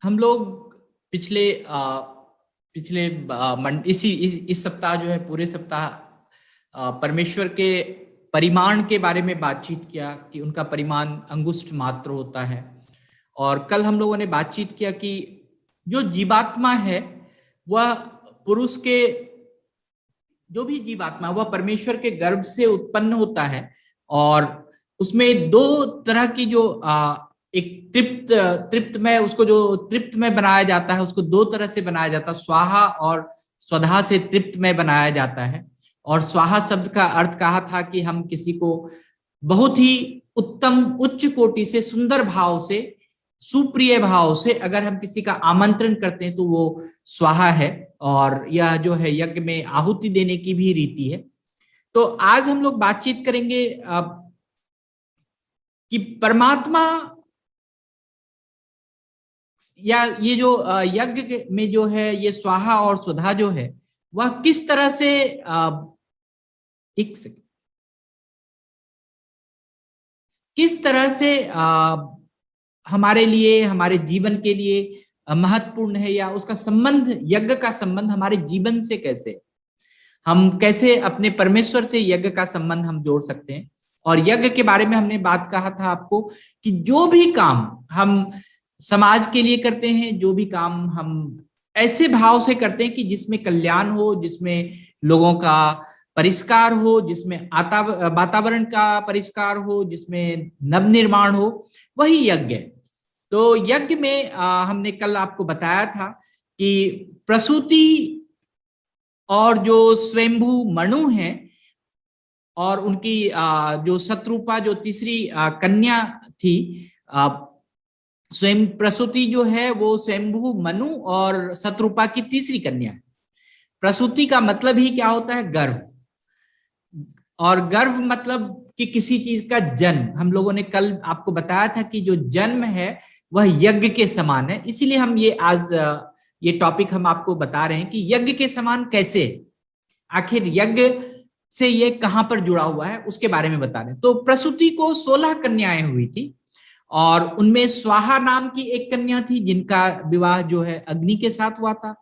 हम लोग पिछले इस सप्ताह जो है, पूरे सप्ताह परमेश्वर के परिमाण के बारे में बातचीत किया कि उनका परिमाण अंगुष्ठ मात्र होता है। और कल हम लोगों ने बातचीत किया कि जो जीवात्मा है वह पुरुष के, जो भी जीवात्मा वह परमेश्वर के गर्भ से उत्पन्न होता है। और उसमें दो तरह की जो एक तृप्त में, उसको जो तृप्त में बनाया जाता है उसको दो तरह से बनाया जाता है, स्वाहा और स्वधा से तृप्त में बनाया जाता है। और स्वाहा शब्द का अर्थ कहा था कि हम किसी को बहुत ही उत्तम उच्च कोटि से, सुंदर भाव से, सुप्रिय भाव से अगर हम किसी का आमंत्रण करते हैं तो वो स्वाहा है। और यह जो है यज्ञ में आहुति देने की भी रीति है। तो आज हम लोग बातचीत करेंगे कि परमात्मा या ये जो यज्ञ में जो है ये स्वाहा और स्वधा जो है वह किस तरह से किस तरह से हमारे लिए, हमारे जीवन के लिए महत्वपूर्ण है, या उसका संबंध, यज्ञ का संबंध हमारे जीवन से कैसे, हम कैसे अपने परमेश्वर से यज्ञ का संबंध हम जोड़ सकते हैं। और यज्ञ के बारे में हमने बात कहा था आपको कि जो भी काम हम समाज के लिए करते हैं, जो भी काम हम ऐसे भाव से करते हैं कि जिसमें कल्याण हो, जिसमें लोगों का परिष्कार हो, जिसमें वातावरण का परिष्कार हो, जिसमें नवनिर्माण हो, वही यज्ञ है। तो यज्ञ में हमने कल आपको बताया था कि प्रसूति और जो स्वयंभू मनु हैं और उनकी जो शत्रुपा, जो तीसरी कन्या थी, स्वयं प्रसूति जो है वो स्वयंभू मनु और शत्रुपा की तीसरी कन्या है। प्रसूति का मतलब ही क्या होता है? गर्भ। और गर्भ मतलब कि किसी चीज का जन्म। हम लोगों ने कल आपको बताया था कि जो जन्म है वह यज्ञ के समान है। इसीलिए हम ये टॉपिक हम आपको बता रहे हैं कि यज्ञ के समान कैसे, आखिर यज्ञ से ये कहां पर जुड़ा हुआ है उसके बारे में बता रहे हैं। तो प्रसूति को 16 कन्याएं हुई थी और उनमें स्वाहा नाम की एक कन्या थी जिनका विवाह जो है अग्नि के साथ हुआ था।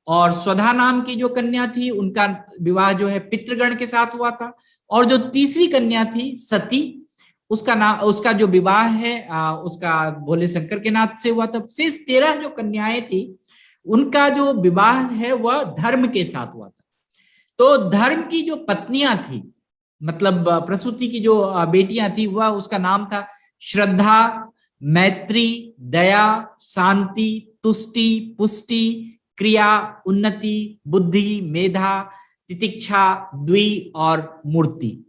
और स्वधा नाम की जो कन्या थी उनका विवाह जो है पितृगण के साथ हुआ था। और जो तीसरी कन्या थी सती, उसका जो विवाह है उसका भोले शंकर के नाथ से हुआ था। शेष 13 जो कन्याएं थी उनका जो विवाह है वह धर्म के साथ हुआ था। तो धर्म की जो पत्नियां थी, मतलब प्रसूति की जो बेटियां थी, वह उसका नाम था श्रद्धा, मैत्री, दया, शांति, तुष्टि, पुष्टि, क्रिया, उन्नति, बुद्धि, मेधा, तितिक्षा, द्वि और मूर्ति।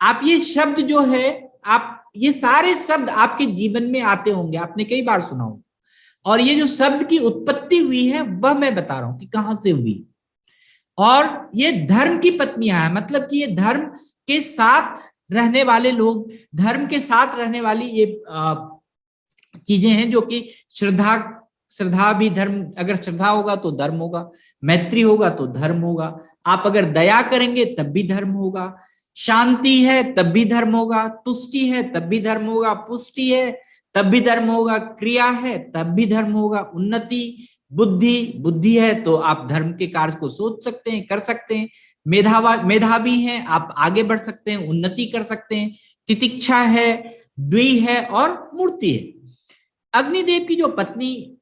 आप ये शब्द जो है, आप ये सारे शब्द आपके जीवन में आते होंगे, आपने कई बार सुना होगा। और ये जो शब्द की उत्पत्ति हुई है वह मैं बता रहा हूं कि कहां से हुई। और ये धर्म की पत्नियां हैं, मतलब कि ये धर्म के साथ रहने वाले लोग, धर्म के साथ रहने वाली ये चीजें हैं जो कि श्रद्धा भी धर्म, अगर श्रद्धा होगा तो धर्म होगा, मैत्री होगा तो धर्म होगा, आप अगर दया करेंगे तब भी धर्म होगा, शांति है तब भी धर्म होगा, तुष्टि है तब भी धर्म होगा, पुष्टि है तब भी धर्म होगा, क्रिया है तब भी धर्म होगा, उन्नति, बुद्धि है तो आप धर्म के कार्य को सोच सकते हैं, कर सकते हैं, मेधावी हैं, आप आगे बढ़ सकते हैं, उन्नति कर सकते हैं, तितिक्षा है, द्वि है और मूर्ति है। अग्निदेव की जो पत्नी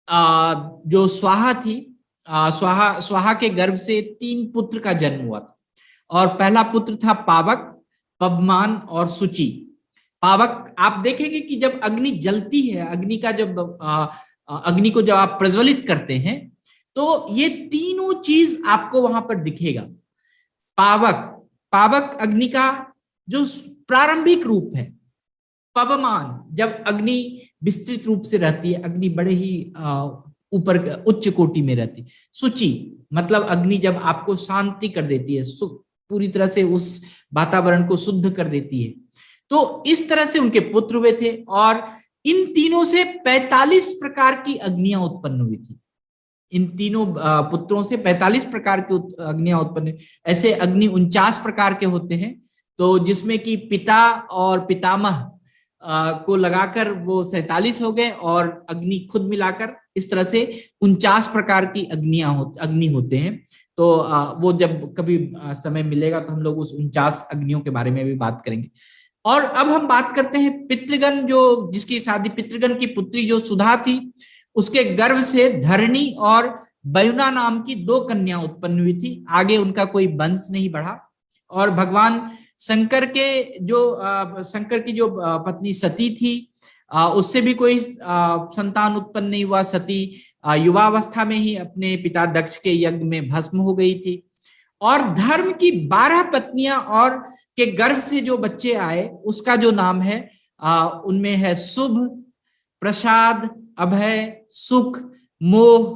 जो स्वाहा थी, स्वाहा के गर्भ से 3 पुत्र का जन्म हुआ था। और पहला पुत्र था पावक, पवमान और सुचि। पावक, आप देखेंगे कि जब अग्नि जलती है, अग्नि को जब आप प्रज्वलित करते हैं तो ये तीनों चीज आपको वहां पर दिखेगा। पावक अग्नि का जो प्रारंभिक रूप है। पवमान, जब अग्नि विस्तृत रूप से रहती है, अग्नि बड़े ही ऊपर उच्च कोटि में रहती है। सुचि मतलब अग्नि जब आपको शांति कर देती है, पूरी तरह से उस वातावरण को शुद्ध कर देती है। तो इस तरह से उनके पुत्र हुए थे। और इन तीनों से 45 प्रकार की अग्नियां उत्पन्न हुई थी। इन तीनों पुत्रों से 45 प्रकार की अग्नियां उत्पन्न। ऐसे अग्नि 49 प्रकार के होते हैं। तो जिसमें कि पिता और पितामह को लगाकर वो 47 हो गए, और अग्नि खुद मिलाकर इस तरह से 49 प्रकार की अग्नि होते हैं। तो वो जब कभी समय मिलेगा तो हम लोग उस 49 अग्नियों के बारे में भी बात करेंगे। और अब हम बात करते हैं पितृगण, जो जिसकी शादी, पितृगण की पुत्री जो सुधा थी, उसके गर्भ से धरणी और बयुना नाम की 2 कन्या उत्पन्न हुई थी। आगे उनका कोई वंश नहीं बढ़ा। और भगवान शंकर शंकर की जो पत्नी सती थी, उससे भी कोई संतान उत्पन्न नहीं हुआ। सती युवावस्था में ही अपने पिता दक्ष के यज्ञ में भस्म हो गई थी। और धर्म की 12 पत्नियां और के गर्भ से जो बच्चे आए, उसका जो नाम है, उनमें है शुभ, प्रसाद, अभय, सुख, मोह,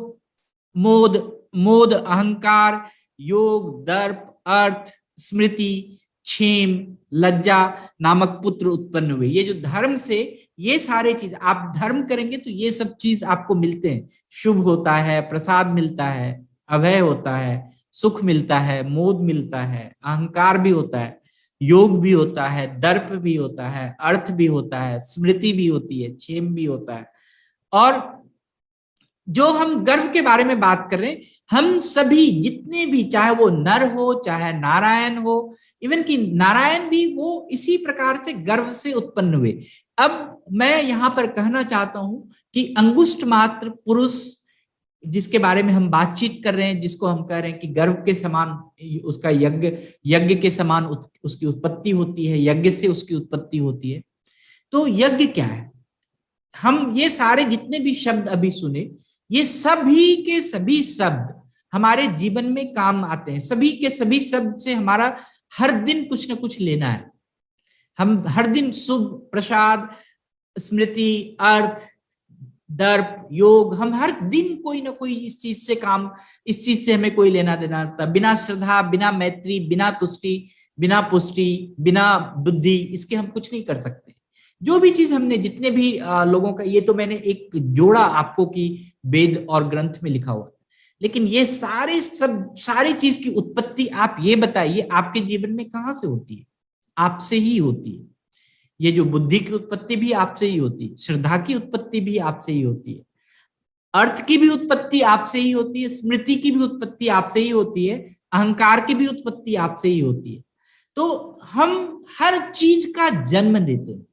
मोद, मोद, अहंकार, योग, दर्प, अर्थ, स्मृति, क्षेम, लज्जा नामक पुत्र उत्पन्न हुए। ये जो धर्म से ये सारे चीज आप धर्म करेंगे तो ये सब चीज आपको मिलते हैं। शुभ होता है, प्रसाद मिलता है, अभय होता है, सुख मिलता है, मोद मिलता है, अहंकार भी होता है, योग भी होता है, दर्प भी होता है, अर्थ भी होता है, स्मृति भी होती है, क्षेम भी होता है। और जो हम गर्व के बारे में बात कर रहे हैं, हम सभी जितने भी, चाहे वो नर हो चाहे नारायण हो, इवन कि नारायण भी वो इसी प्रकार से गर्भ से उत्पन्न हुए। अब मैं यहां पर कहना चाहता हूं कि अंगुष्ठ मात्र पुरुष जिसके बारे में हम बातचीत कर रहे हैं, जिसको हम कह रहे हैं कि गर्भ के समान उसका यज्ञ, यज्ञ के समान उसकी उत्पत्ति होती है, यज्ञ से उसकी उत्पत्ति होती है। तो यज्ञ क्या है? हम ये सारे जितने भी शब्द अभी सुने, ये सभी के सभी शब्द हमारे जीवन में काम आते हैं। सभी के सभी शब्द से हमारा हर दिन कुछ ना कुछ लेना है। हम हर दिन शुभ, प्रसाद, स्मृति, अर्थ, दर्प, योग, हम हर दिन कोई ना कोई इस चीज से हमें कोई लेना देना था। बिना श्रद्धा, बिना मैत्री, बिना तुष्टि, बिना पुष्टि, बिना बुद्धि, इसके हम कुछ नहीं कर सकते। जो भी चीज हमने, जितने भी लोगों का, ये तो मैंने एक जोड़ा आपको कि वेद और ग्रंथ में लिखा हुआ, लेकिन ये सारी चीज की उत्पत्ति आप ये बताइए आपके जीवन में कहां से होती है? आपसे ही होती है। ये जो बुद्धि की उत्पत्ति भी आपसे ही होती है, श्रद्धा की उत्पत्ति भी आपसे ही होती है, अर्थ की भी उत्पत्ति आपसे ही होती है, स्मृति की भी उत्पत्ति आपसे ही होती है, अहंकार की भी उत्पत्ति आपसे ही होती है। तो हम हर चीज का जन्म देते हैं।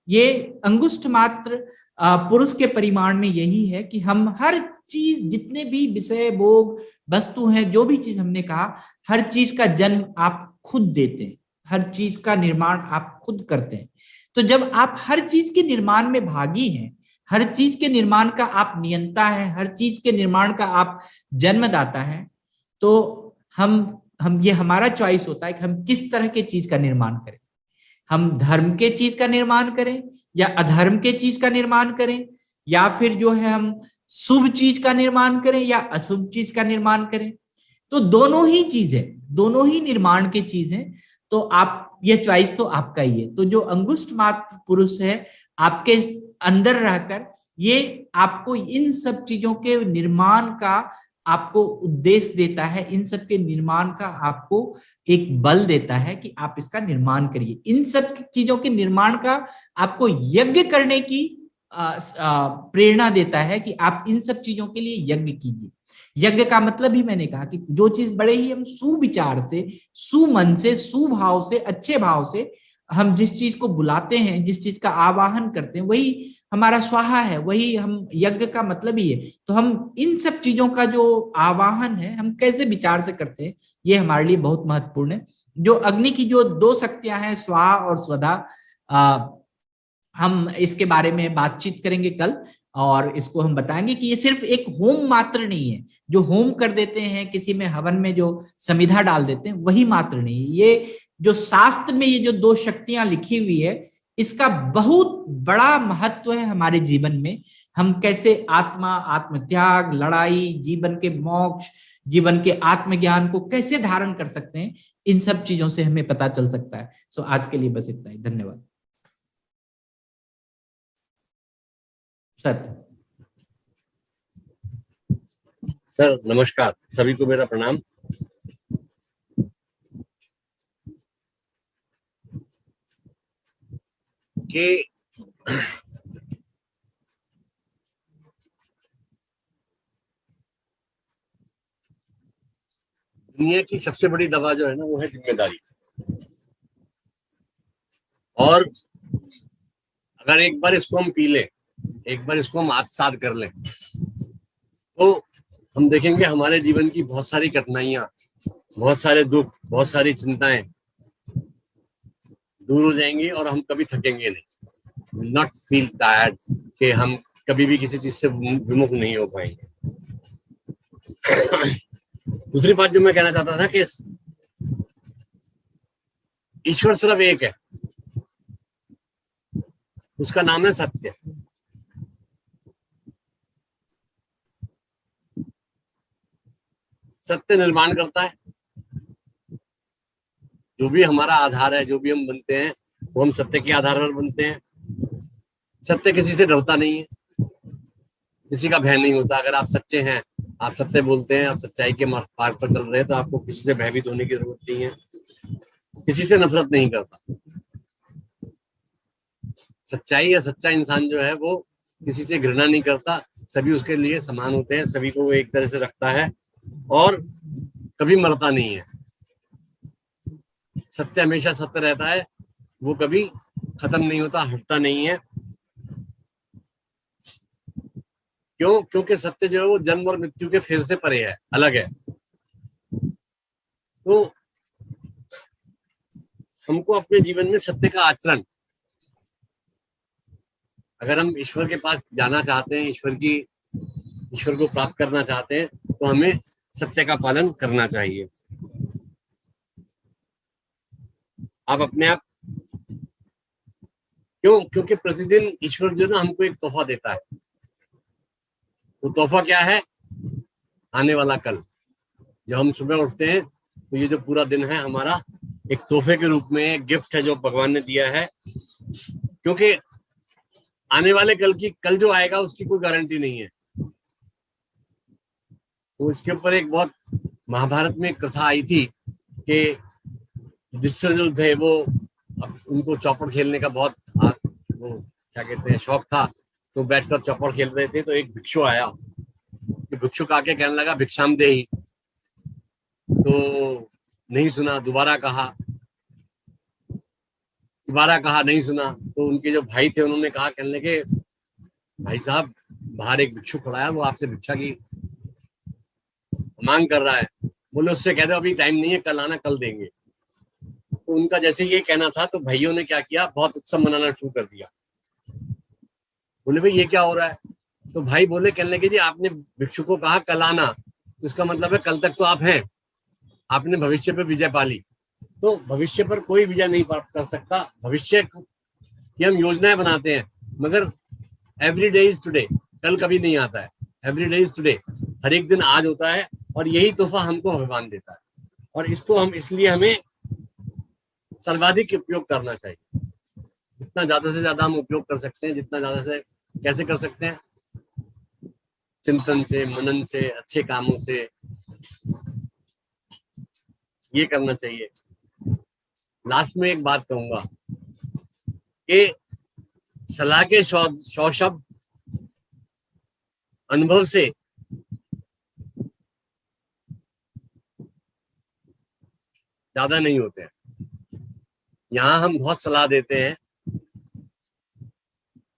ये अंगुष्ठ मात्र पुरुष के परिमाण में यही है कि हम हर चीज, जितने भी विषय, भोग, वस्तु हैं, जो भी चीज हमने कहा, हर चीज का जन्म आप खुद देते हैं, हर चीज का निर्माण आप खुद करते हैं। तो जब आप हर चीज के निर्माण में भागी हैं, हर चीज के निर्माण का आप नियंता है, हर चीज के निर्माण का आप जन्मदाता है, तो हम ये हमारा चॉइस होता है कि हम किस तरह के चीज का निर्माण करें। हम धर्म के चीज का निर्माण करें या अधर्म के चीज का निर्माण करें, या फिर जो है हम शुभ चीज का निर्माण करें या अशुभ चीज का निर्माण करें। तो दोनों ही चीज है, दोनों ही निर्माण के चीज है। तो आप, ये चॉइस तो आपका ही है। तो जो अंगुष्ठ मात्र पुरुष है आपके अंदर रहकर, ये आपको इन सब चीजों के निर्माण का आपको उद्देश्य देता है, इन सब के निर्माण का आपको एक बल देता है कि आप इसका निर्माण करिए। इन सब चीजों के निर्माण का आपको यज्ञ करने की प्रेरणा देता है कि आप इन सब चीजों के लिए यज्ञ कीजिए। यज्ञ का मतलब ही मैंने कहा कि जो चीज बड़े ही हम सुविचार से, सुमन से, सुभाव से, अच्छे भाव से हम जिस चीज को बुलाते हैं, जिस चीज का आवाहन करते हैं, वही हमारा स्वाहा है, वही हम यज्ञ का मतलब ही है। तो हम इन सब चीजों का जो आवाहन है, हम कैसे विचार से करते हैं, ये हमारे लिए बहुत महत्वपूर्ण है। जो अग्नि की जो 2 शक्तियां हैं, स्वाहा और स्वधा, हम इसके बारे में बातचीत करेंगे कल, और इसको हम बताएंगे कि ये सिर्फ एक होम मात्र नहीं है। जो होम कर देते हैं किसी में, हवन में जो समिधा डाल देते हैं, वही मात्र नहीं है। ये जो शास्त्र में ये जो 2 शक्तियां लिखी हुई है, इसका बहुत बड़ा महत्व है हमारे जीवन में। हम कैसे आत्मा, आत्मत्याग, लड़ाई, जीवन के मोक्ष, जीवन के आत्मज्ञान को कैसे धारण कर सकते हैं, इन सब चीजों से हमें पता चल सकता है। सो आज के लिए बस इतना ही। धन्यवाद सर। सर नमस्कार, सभी को मेरा प्रणाम। कि दुनिया की सबसे बड़ी दवा जो है ना, वो है जिम्मेदारी। और अगर एक बार इसको हम पी लें, एक बार इसको हम आत्मसात कर लें, तो हम देखेंगे हमारे जीवन की बहुत सारी कठिनाइयां, बहुत सारे दुख, बहुत सारी चिंताएं दूर हो जाएंगी और हम कभी थकेंगे नहीं। नॉट फील टायर्ड, कि हम कभी भी किसी चीज से विमुख नहीं हो पाएंगे। दूसरी बात जो मैं कहना चाहता था कि ईश्वर सिर्फ एक है, उसका नाम है सत्य। सत्य निर्माण करता है। जो भी हमारा आधार है, जो भी हम बनते हैं, वो हम सत्य के आधार पर बनते हैं। सत्य किसी से डरता नहीं है, किसी का भय नहीं होता। अगर आप सच्चे हैं, आप सत्य बोलते हैं और सच्चाई के मार्ग पर चल रहे हैं, तो आपको किसी से भयभीत होने की जरूरत नहीं है, किसी से नफरत नहीं करता। सच्चाई या सच्चा इंसान जो है वो किसी से घृणा नहीं करता, सभी उसके लिए समान होते हैं, सभी को वो एक तरह से रखता है और कभी मरता नहीं है। सत्य हमेशा सत्य रहता है, वो कभी खत्म नहीं होता, हटता नहीं है। क्यों? क्योंकि सत्य जो है वो जन्म और मृत्यु के फेर से परे है, अलग है। तो हमको अपने जीवन में सत्य का आचरण, अगर हम ईश्वर के पास जाना चाहते हैं, ईश्वर को प्राप्त करना चाहते हैं, तो हमें सत्य का पालन करना चाहिए। आप अपने आप, क्योंकि प्रतिदिन ईश्वर जो ना हमको एक तोहफा देता है। वो तोहफा क्या है? आने वाला कल। जब हम सुबह उठते हैं तो ये जो पूरा दिन है हमारा एक तोहफे के रूप में, एक गिफ्ट है जो भगवान ने दिया है। क्योंकि आने वाले कल जो आएगा उसकी कोई गारंटी नहीं है। तो इसके ऊपर एक बहुत महाभारत में एक कथा आई थी कि युधिष्ठिर जो थे वो, उनको चौपड़ खेलने का बहुत वो क्या कहते हैं शौक था। तो बैठकर चौपड़ खेल रहे थे, तो एक भिक्षु आया। तो भिक्षुक आके कहने लगा भिक्षाम देहि। तो नहीं सुना, दोबारा कहा नहीं सुना। तो उनके जो भाई थे उन्होंने कहा, कहने लगे भाई साहब, बाहर एक भिक्षु खड़ा है, वो आपसे भिक्षा की मांग कर रहा है। बोले उससे कह दो अभी टाइम नहीं है, कल आना, कल देंगे। तो उनका जैसे ये कहना था, तो भाइयों ने क्या किया, बहुत उत्सव मनाना शुरू कर दिया। बोले भाई ये क्या हो रहा है? तो भाई बोले, कहने लगे जी आपने भिक्षु को कहा कल आना, तो इसका मतलब है कल तक तो आप हैं, आपने भविष्य पर विजय पा ली। तो भविष्य पर कोई विजय नहीं प्राप्त कर सकता। भविष्य की हम योजनाएं बनाते हैं, मगर एवरी डे इज टुडे, कल कभी नहीं आता है। एवरी डे इज टुडे, हर एक दिन आज होता है, और यही तोहफा हमको भगवान देता है। और इसको हम इसलिए हमें सर्वाधिक उपयोग करना चाहिए। जितना ज्यादा से ज्यादा हम उपयोग कर सकते हैं, जितना ज्यादा से कैसे कर सकते हैं? चिंतन से, मनन से, अच्छे कामों से, ये करना चाहिए। लास्ट में एक बात कहूंगा कि सलाह के 100 शब्द अनुभव से ज्यादा नहीं होते हैं। यहाँ हम बहुत सलाह देते हैं,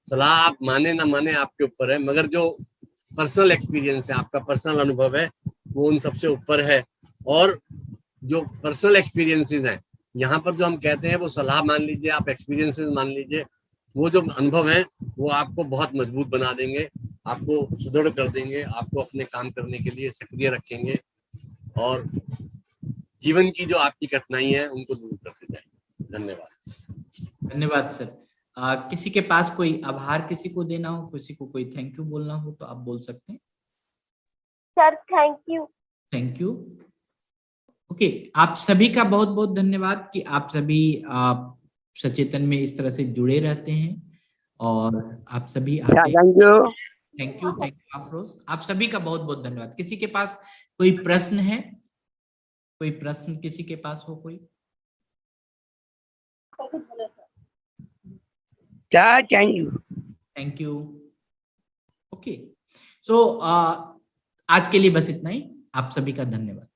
सलाह आप माने ना माने आपके ऊपर है, मगर जो पर्सनल एक्सपीरियंस है, आपका पर्सनल अनुभव है, वो उन सबसे ऊपर है। और जो पर्सनल एक्सपीरियंसेस हैं, यहाँ पर जो हम कहते हैं वो सलाह मान लीजिए, आप एक्सपीरियंसेस मान लीजिए, वो जो अनुभव है वो आपको बहुत मजबूत बना देंगे, आपको सुदृढ़ कर देंगे, आपको अपने काम करने के लिए सक्रिय रखेंगे, और जीवन की जो आपकी कठिनाई है उनको दूर करते जाएंगे। धन्यवाद। धन्यवाद सर। किसी के पास कोई आभार किसी को देना हो, किसी को कोई थैंक यू बोलना हो, तो आप बोल सकते हैं। Sir thank you. Thank you. Okay, आप सभी का बहुत बहुत धन्यवाद कि आप सभी सचेतन में इस तरह से जुड़े रहते हैं, और आप सभी थैंक यू अफरोज। आप सभी का बहुत बहुत धन्यवाद। किसी के पास कोई प्रश्न है? कोई प्रश्न किसी के पास हो? कोई sir thank you. Thank you. Okay, so आज के लिए बस इतना ही। आप सभी का धन्यवाद।